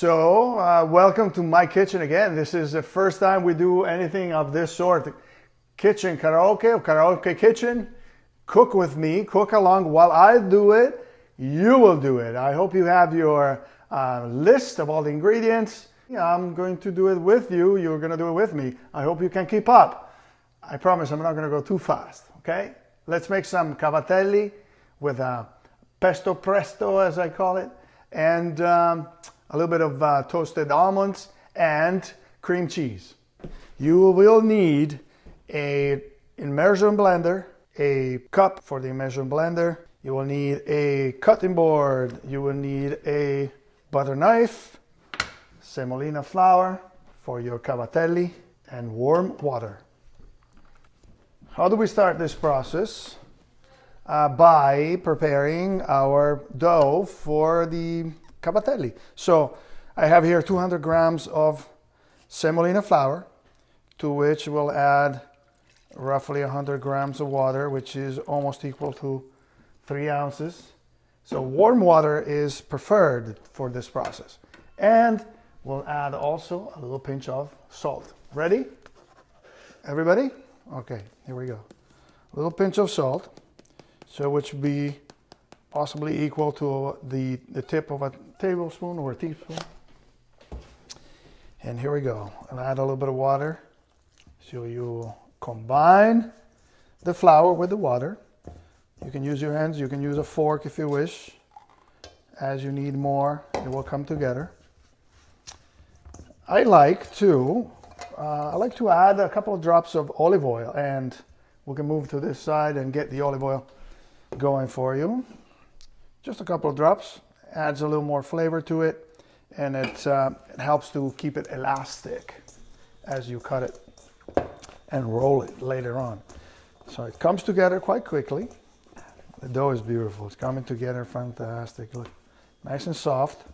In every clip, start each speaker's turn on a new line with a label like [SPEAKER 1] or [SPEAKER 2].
[SPEAKER 1] Welcome to my kitchen again. This is the first time we do anything of this sort. Kitchen karaoke or karaoke kitchen. Cook with me, cook along while I do it. You will do it. I hope you have your list of all the ingredients. I'm going to do it with you. You're going to do it with me. I hope you can keep up. I promise I'm not going to go too fast. Okay? Let's make some cavatelli with pesto presto, as I call it, and a little bit of toasted almonds and cream cheese. You will need a immersion blender, a cup for the immersion blender. You will need a cutting board. You will need a butter knife, semolina flour for your cavatelli, and warm water. How do we start this process? By preparing our dough for the cavatelli. So I have here 200 grams of semolina flour, to which we'll add roughly 100 grams of water, which is almost equal to 3 ounces. So warm water is preferred for this process. And we'll add also a little pinch of salt. Ready? Everybody? Okay, here we go. A little pinch of salt, so which would be possibly equal to the tip of a tablespoon or a teaspoon. And here we go. I'll add a little bit of water. So you combine the flour with the water. You can use your hands, you can use a fork if you wish. As you need more, it will come together. I like to add a couple of drops of olive oil, and we can move to this side and get the olive oil going for you. Just a couple of drops, adds a little more flavor to it, and it helps to keep it elastic as you cut it and roll it later on. So it comes together quite quickly. The dough is beautiful. It's coming together fantastic. Look, nice and soft.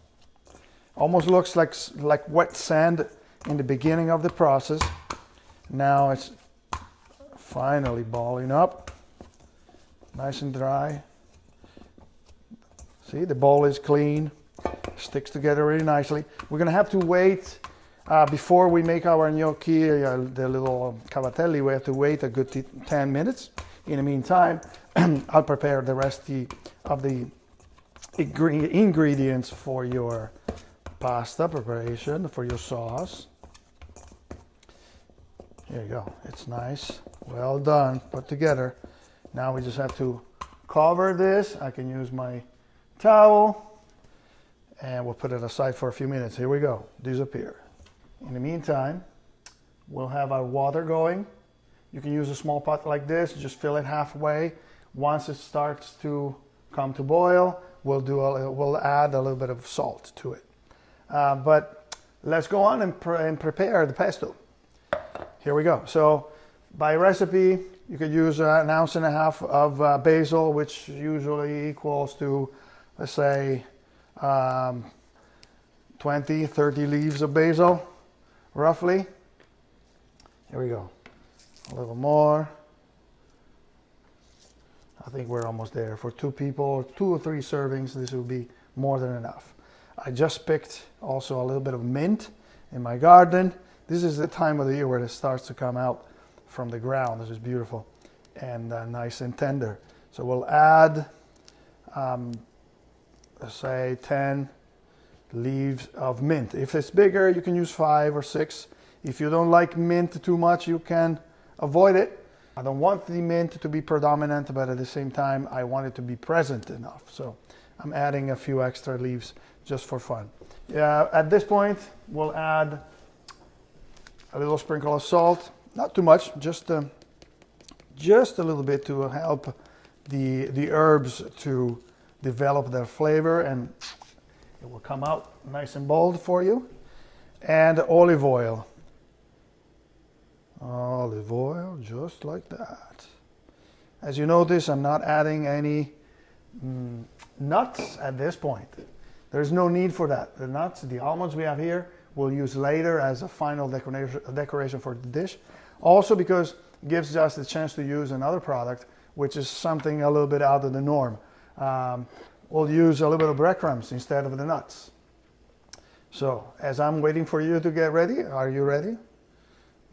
[SPEAKER 1] Almost looks like wet sand in the beginning of the process. Now it's finally balling up. Nice and dry. See, the bowl is clean. Sticks together really nicely. We're gonna have to wait before we make our gnocchi, the little cavatelli. We have to wait a good 10 minutes. In the meantime, I'll prepare the rest of the ingredients for your pasta preparation, for your sauce. Here you go. It's nice. Well done. Put together. Now we just have to cover this. I can use my towel, and we'll put it aside for a few minutes. Here we go. Disappear. In the meantime, we'll have our water going. You can use a small pot like this. Just fill it halfway. Once it starts to come to boil, we'll add a little bit of salt to it. But let's go on and prepare the pesto. Here we go. So by recipe, you could use 1.5 ounces of basil, which usually equals to, let's say, 20, 30 leaves of basil, roughly. Here we go. A little more. I think we're almost there. For 2 people, 2 or 3 servings, this will be more than enough. I just picked also a little bit of mint in my garden. This is the time of the year where it starts to come out from the ground. This is beautiful and nice and tender. So we'll add, let's say, 10 leaves of mint. If it's bigger, you can use 5 or 6. If you don't like mint too much, you can avoid it. I don't want the mint to be predominant, but at the same time, I want it to be present enough. So I'm adding a few extra leaves just for fun. At this point, we'll add a little sprinkle of salt. Not too much, just a little bit to help the herbs to develop their flavor, and it will come out nice and bold for you. And olive oil. Olive oil, just like that. As you notice, I'm not adding any nuts at this point. There's no need for that. The nuts, the almonds we have here, we'll use later as a final decoration for the dish. Also because it gives us the chance to use another product, which is something a little bit out of the norm. We'll use a little bit of breadcrumbs instead of the nuts. So as I'm waiting for you to get ready, are you ready?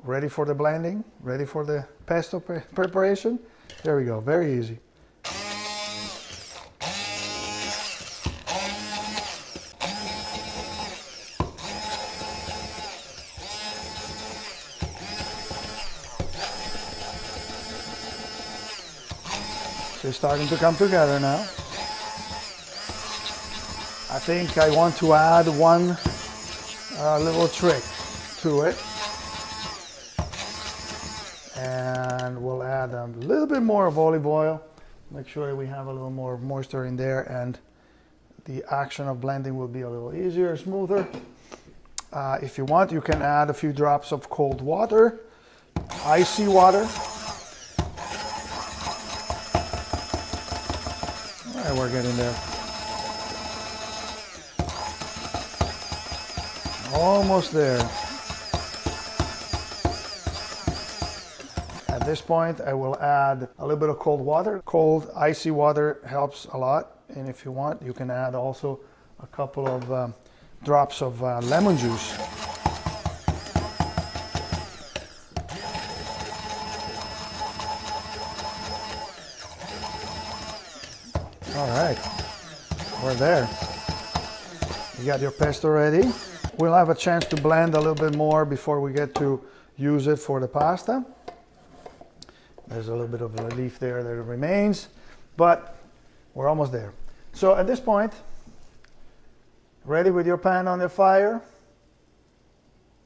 [SPEAKER 1] Ready for the blending? Ready for the pesto preparation? There we go, very easy. So it's starting to come together now. I think I want to add one little trick to it. And we'll add a little bit more of olive oil. Make sure that we have a little more moisture in there, and the action of blending will be a little easier, smoother. If you want, you can add a few drops of cold water, icy water. All right, we're getting there. Almost there. At this point, I will add a little bit of cold water. Cold, icy water helps a lot. And if you want, you can add also a couple of drops of lemon juice. All right, we're there. You got your pesto ready. We'll have a chance to blend a little bit more before we get to use it for the pasta. There's a little bit of relief there that remains, but we're almost there. So at this point, ready with your pan on the fire,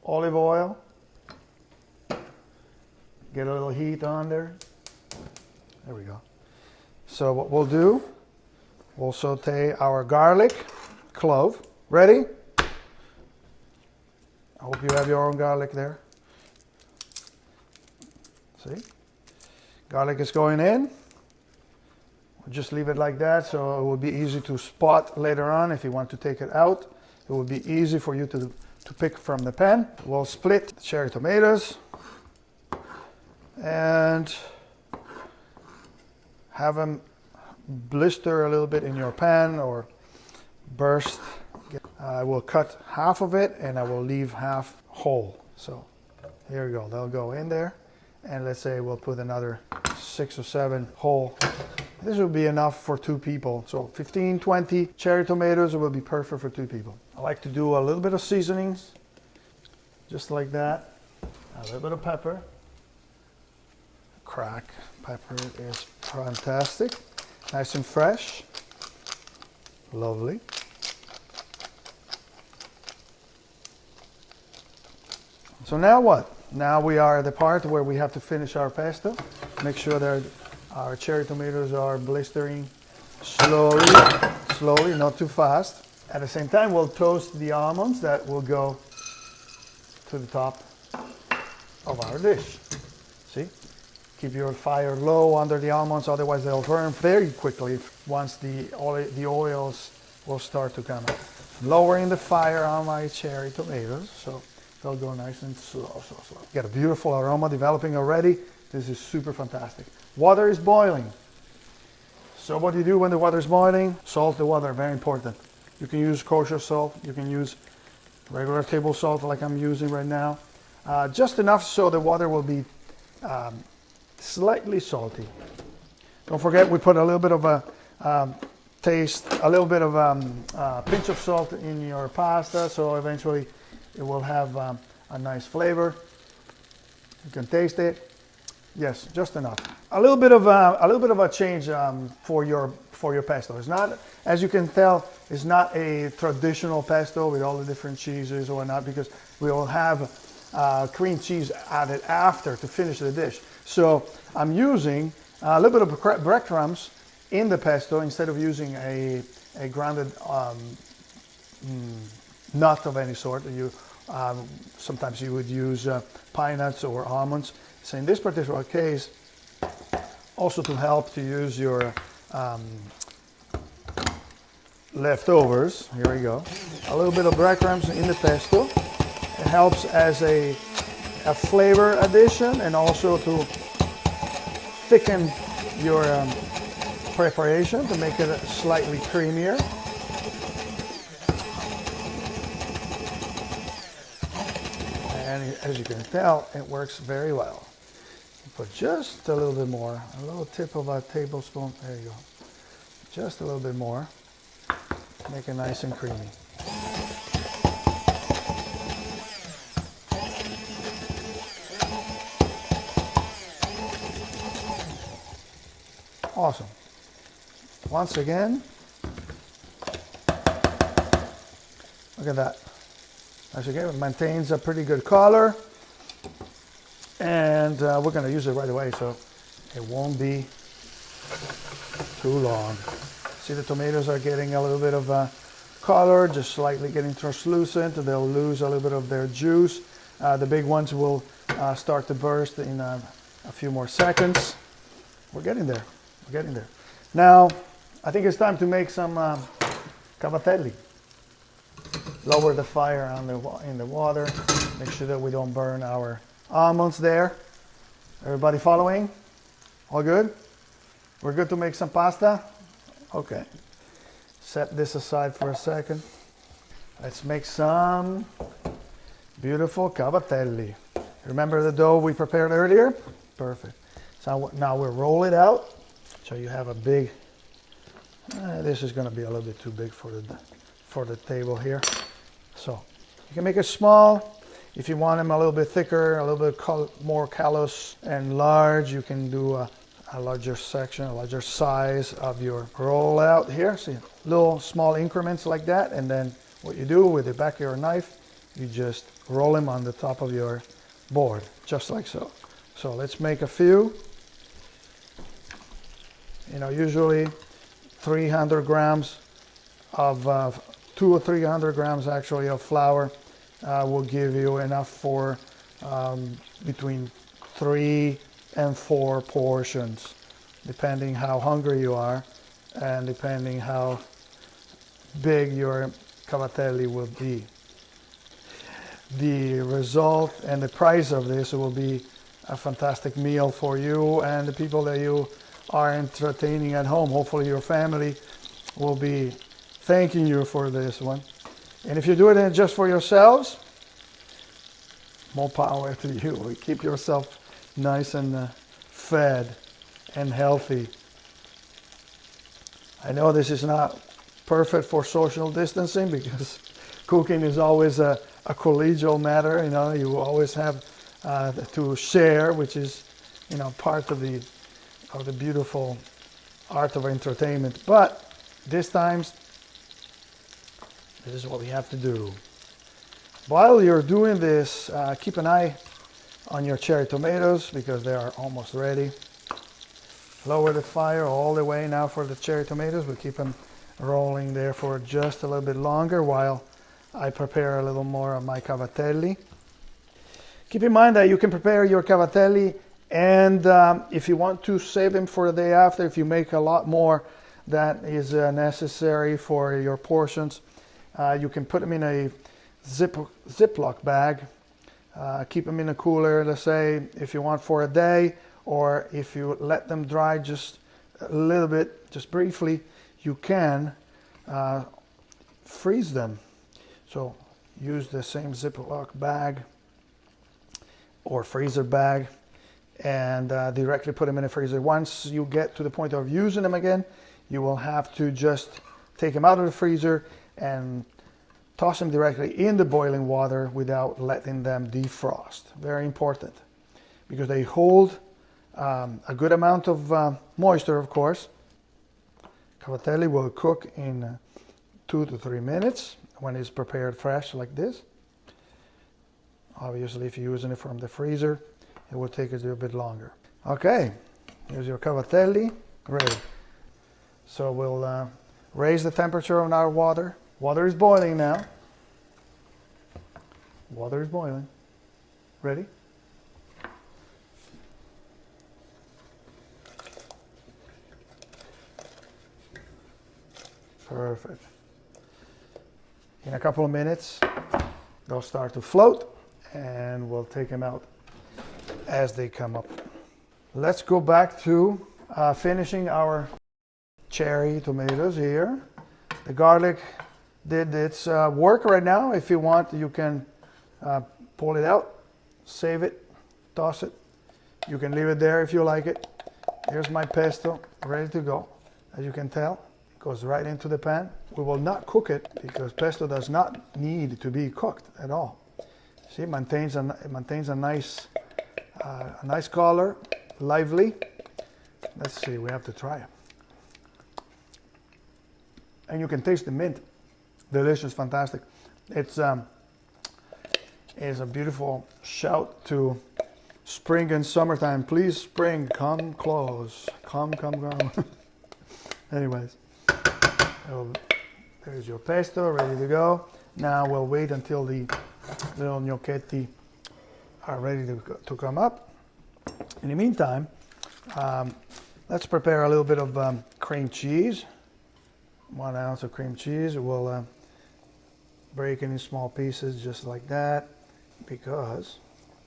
[SPEAKER 1] olive oil, get a little heat on there. There we go. So what we'll do, we'll saute our garlic, clove. Ready? I hope you have your own garlic there. See? Garlic is going in. We'll just leave it like that so it will be easy to spot later on if you want to take it out. It will be easy for you to pick from the pan. We'll split the cherry tomatoes and have them blister a little bit in your pan or burst. I will cut half of it and I will leave half whole. So here we go, they'll go in there. And let's say we'll put another 6 or 7 whole. This will be enough for 2 people. So 15, 20 cherry tomatoes will be perfect for 2 people. I like to do a little bit of seasonings, just like that. A little bit of pepper. Crack pepper is fantastic. Nice and fresh. Lovely. So now what? Now we are at the part where we have to finish our pesto. Make sure that our cherry tomatoes are blistering slowly, not too fast. At the same time, we'll toast the almonds that will go to the top of our dish. See? Keep your fire low under the almonds, otherwise they'll burn very quickly once the oils will start to come out. Lowering the fire on my cherry tomatoes, so they'll go nice and slow. Get a beautiful aroma developing already. This is super fantastic. Water is boiling. So what you do when the water is boiling, salt the water, very important. You can use kosher salt, you can use regular table salt like I'm using right now. Just enough so the water will be slightly salty. Don't forget we put a little bit of a pinch of salt in your pasta, so eventually it will have a nice flavor. You can taste it. Yes, just enough. A little bit of a change for your pesto. It's not, as you can tell, it's not a traditional pesto with all the different cheeses or whatnot, because we will have cream cheese added after to finish the dish. So I'm using a little bit of breadcrumbs in the pesto instead of using a grounded nut of any sort. Sometimes you would use pine nuts or almonds. So in this particular case, also to help to use your leftovers, here we go, a little bit of breadcrumbs in the pesto. It helps as a flavor addition and also to thicken your preparation to make it slightly creamier. And as you can tell, it works very well. Put just a little bit more, a little tip of a tablespoon. There you go. Just a little bit more. Make it nice and creamy. Awesome. Once again, look at that. As again, it maintains a pretty good color, and we're going to use it right away, so it won't be too long. See, the tomatoes are getting a little bit of color, just slightly getting translucent. They'll lose a little bit of their juice. The big ones will start to burst in a few more seconds. We're getting there. We're getting there. Now, I think it's time to make some cavatelli. Lower the fire in the water. Make sure that we don't burn our almonds there. Everybody following? All good? We're good to make some pasta? Okay. Set this aside for a second. Let's make some beautiful cavatelli. Remember the dough we prepared earlier? Perfect. So now we'll roll it out. So you have a big, this is going to be a little bit too big for the table here. So you can make it small. If you want them a little bit thicker, a little bit more callous and large, you can do a larger section, a larger size of your roll out here. See, little small increments like that. And then what you do with the back of your knife, you just roll them on the top of your board, just like so. So let's make a few. You know, usually 300 grams of 200 or 300 grams actually of flour will give you enough for between 3 and 4 portions, depending how hungry you are and depending how big your cavatelli will be. The result and the price of this will be a fantastic meal for you and the people that you are entertaining at home. Hopefully your family will be thanking you for this one. And if you do it just for yourselves, more power to you. Keep yourself nice and fed and healthy. I know this is not perfect for social distancing because cooking is always a collegial matter. You know, you always have to share, which is, you know, part of the beautiful art of entertainment. But this is what we have to do. While you're doing this, keep an eye on your cherry tomatoes because they are almost ready. Lower the fire all the way now for the cherry tomatoes. We'll keep them rolling there for just a little bit longer while I prepare a little more of my cavatelli. Keep in mind that you can prepare your cavatelli, and if you want to save them for the day after, if you make a lot more that is necessary for your portions, you can put them in a Ziploc bag. Keep them in a cooler, let's say, if you want for a day, or if you let them dry just a little bit, just briefly, you can freeze them. So use the same Ziploc bag or freezer bag and directly put them in the freezer. Once you get to the point of using them again, you will have to just take them out of the freezer and toss them directly in the boiling water without letting them defrost. Very important, because they hold a good amount of moisture, of course. Cavatelli will cook in 2 to 3 minutes when it's prepared fresh like this. Obviously, if you're using it from the freezer, it will take a little bit longer. Okay, here's your cavatelli ready. So we'll raise the temperature on our water. Water is boiling now. Water is boiling. Ready? Perfect. In a couple of minutes, they'll start to float and we'll take them out as they come up. Let's go back to finishing our cherry tomatoes here. The garlic did its work right now. If you want, you can pull it out save it, toss it. You can leave it there if you like it. Here's my pesto ready to go. As you can tell, it goes right into the pan. We will not cook it because pesto does not need to be cooked at all. See, it maintains a nice color, lively. Let's see, we have to try it. And you can taste the mint. Delicious, fantastic. It's a beautiful shout to spring and summertime. Please, spring, come close. Come. Anyways, so there's your pesto ready to go. Now we'll wait until the little gnocchetti are ready to come up. In the meantime, let's prepare a little bit of cream cheese. 1 ounce of cream cheese. We'll break it in small pieces just like that because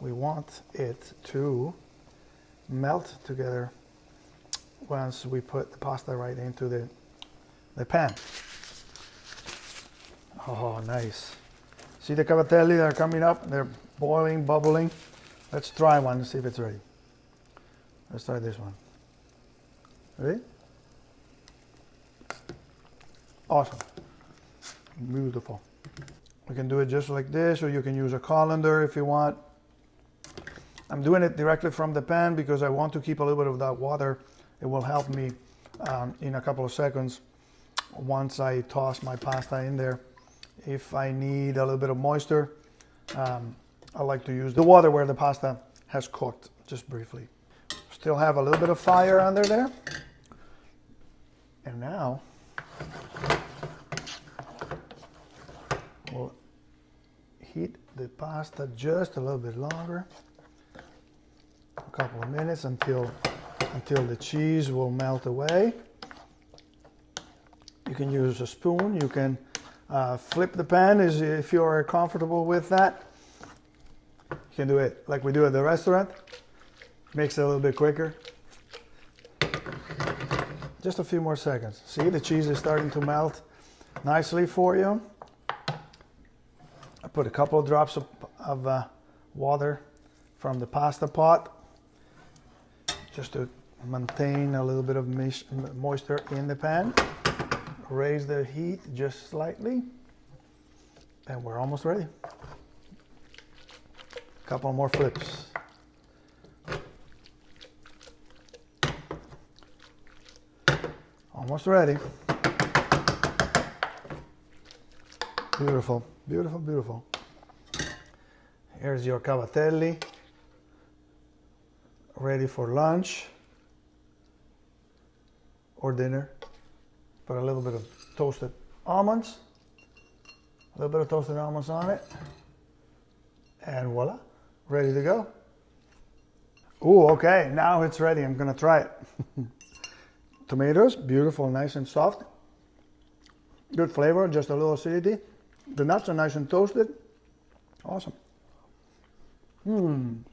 [SPEAKER 1] we want it to melt together once we put the pasta right into the pan. Oh, nice. See the cavatelli that are coming up? They're boiling, bubbling. Let's try one and see if it's ready. Let's try this one. Ready? Awesome. Beautiful. We can do it just like this, or you can use a colander if you want. I'm doing it directly from the pan because I want to keep a little bit of that water. It will help me in a couple of seconds once I toss my pasta in there. If I need a little bit of moisture, I like to use the water where the pasta has cooked, just briefly. Still have a little bit of fire under there. And now we'll heat the pasta just a little bit longer, a couple of minutes until the cheese will melt away. You can use a spoon, you can flip the pan if you're comfortable with that. You can do it like we do at the restaurant. Makes it a little bit quicker. Just a few more seconds. See, the cheese is starting to melt nicely for you. I put a couple of drops of water from the pasta pot just to maintain a little bit of moisture in the pan. Raise the heat just slightly, and we're almost ready. A couple more flips. Almost ready. Beautiful, beautiful, beautiful. Here's your cavatelli, ready for lunch or dinner. Put a little bit of toasted almonds, on it, and voila, ready to go. Ooh, okay, now it's ready. I'm gonna try it. Tomatoes, beautiful, nice and soft. Good flavor, just a little acidity. The nuts are nice and toasted. Awesome. You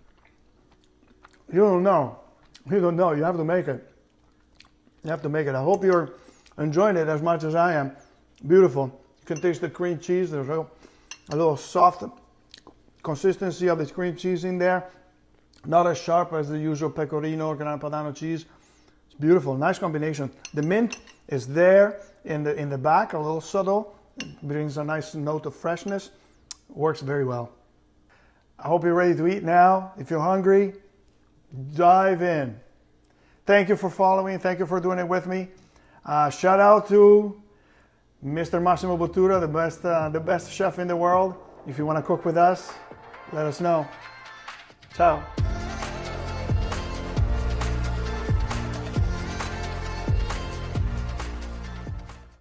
[SPEAKER 1] don't know. You have to make it. I hope you're enjoying it as much as I am. Beautiful. You can taste the cream cheese. There's a little soft consistency of the cream cheese in there. Not as sharp as the usual pecorino or grana padano cheese. It's beautiful. Nice combination. The mint is there in the back, a little subtle. It brings a nice note of freshness. Works very well. I hope you're ready to eat now. If you're hungry, dive in. Thank you for following. Thank you for doing it with me. Shout out to Mr. Massimo Bottura, the best chef in the world. If you want to cook with us, let us know. Ciao.